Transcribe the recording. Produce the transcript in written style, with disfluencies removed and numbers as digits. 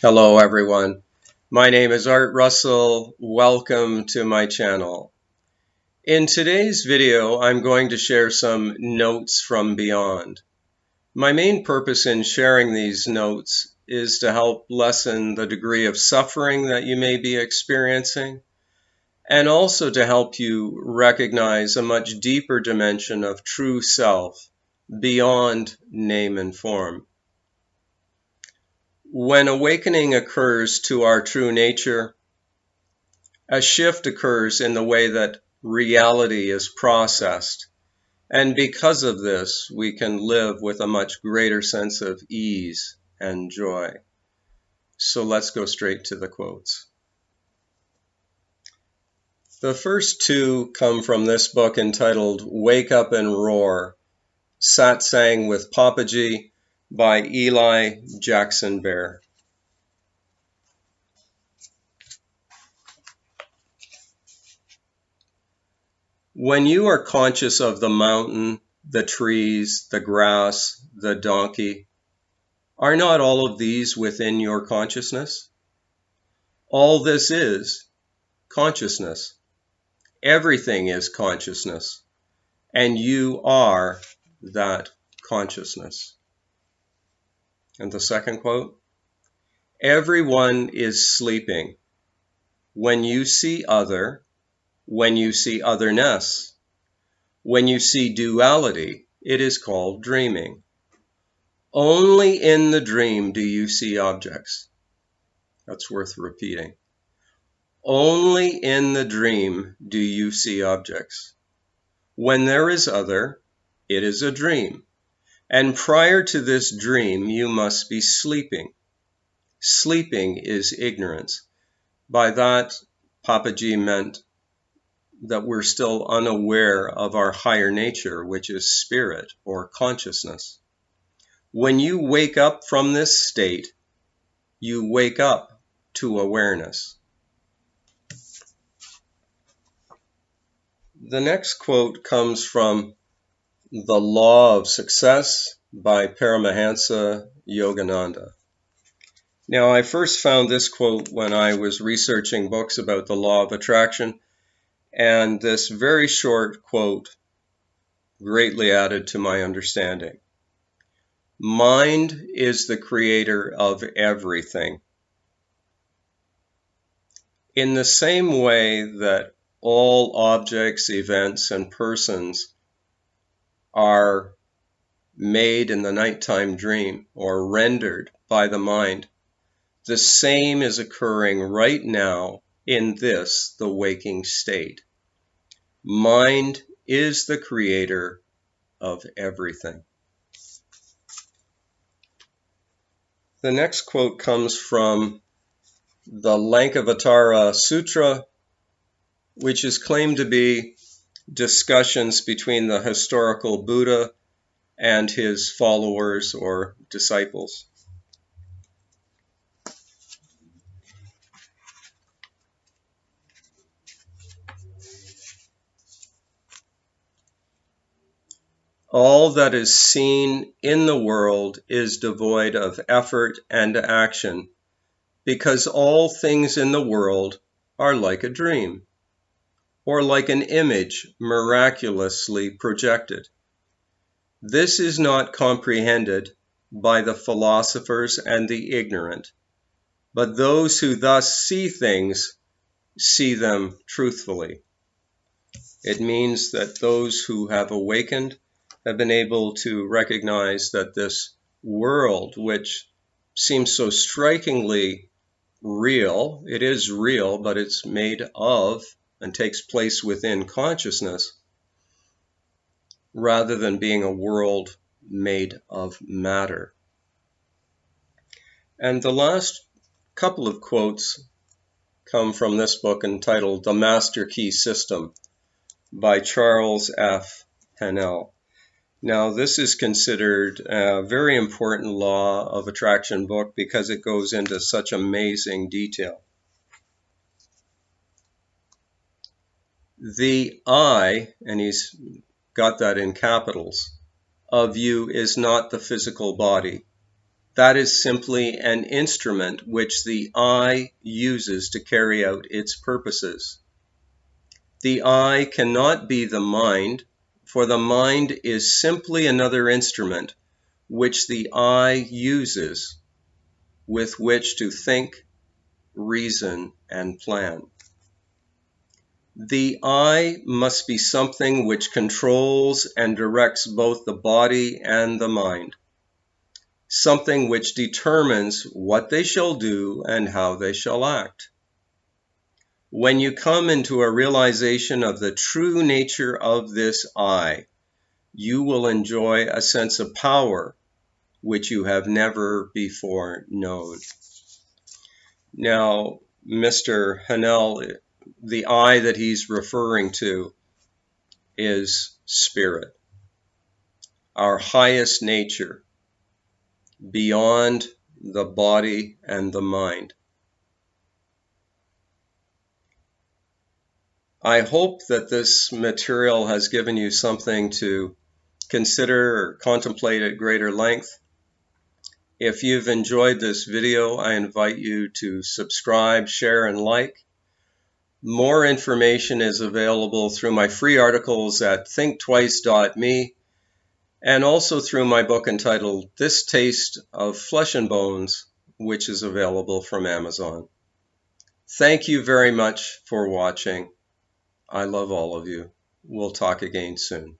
Hello everyone, my name is Art Russell. Welcome to my channel. In today's video, I'm going to share some notes from beyond. My main purpose in sharing these notes is to help lessen the degree of suffering that you may be experiencing, and also to help you recognize a much deeper dimension of true self beyond name and form. When awakening occurs to our true nature, a shift occurs in the way that reality is processed. And because of this, we can live with a much greater sense of ease and joy. So let's go straight to the quotes. The first two come from this book entitled Wake Up and Roar, Satsang with Papaji by Eli Jackson Bear. When you are conscious of the mountain, the trees, the grass, the donkey, are not all of these within your consciousness? All this is consciousness. Everything is consciousness, and you are that consciousness. And the second quote, everyone is sleeping. When you see other, when you see otherness, when you see duality, it is called dreaming. Only in the dream do you see objects. That's worth repeating. Only in the dream do you see objects. When there is other, it is a dream. And prior to this dream, you must be sleeping. Sleeping is ignorance. By that, Papaji meant that we're still unaware of our higher nature, which is spirit or consciousness. When you wake up from this state, you wake up to awareness. The next quote comes from The Law of Success by Paramahansa Yogananda. Now, I first found this quote when I was researching books about the law of attraction, and this very short quote greatly added to my understanding. Mind is the creator of everything. In the same way that all objects, events, and persons are made in the nighttime dream or rendered by the mind, the same is occurring right now in this, the waking state. Mind is the creator of everything. The next quote comes from the Lankavatara Sutra, which is claimed to be discussions between the historical Buddha and his followers or disciples. All that is seen in the world is devoid of effort and action, because all things in the world are like a dream, or like an image miraculously projected. This is not comprehended by the philosophers and the ignorant, but those who thus see things see them truthfully. It means that those who have awakened have been able to recognize that this world, which seems so strikingly real, it is real, but it's made of and takes place within consciousness, rather than being a world made of matter. And the last couple of quotes come from this book entitled The Master Key System by Charles F. Hennell. Now, this is considered a very important law of attraction book because it goes into such amazing detail. The I, and he's got that in capitals, of you is not the physical body. That is simply an instrument which the I uses to carry out its purposes. The I cannot be the mind, for the mind is simply another instrument which the I uses with which to think, reason, and plan. The I must be something which controls and directs both the body and the mind, something which determines what they shall do and how they shall act. When you come into a realization of the true nature of this I, you will enjoy a sense of power which you have never before known. Now, Mr. Hanel, the I that he's referring to is spirit, our highest nature, beyond the body and the mind. I hope that this material has given you something to consider or contemplate at greater length. If you've enjoyed this video, I invite you to subscribe, share, and like. More information is available through my free articles at thinktwice.me and also through my book entitled This Taste of Flesh and Bones, which is available from Amazon. Thank you very much for watching. I love all of you. We'll talk again soon.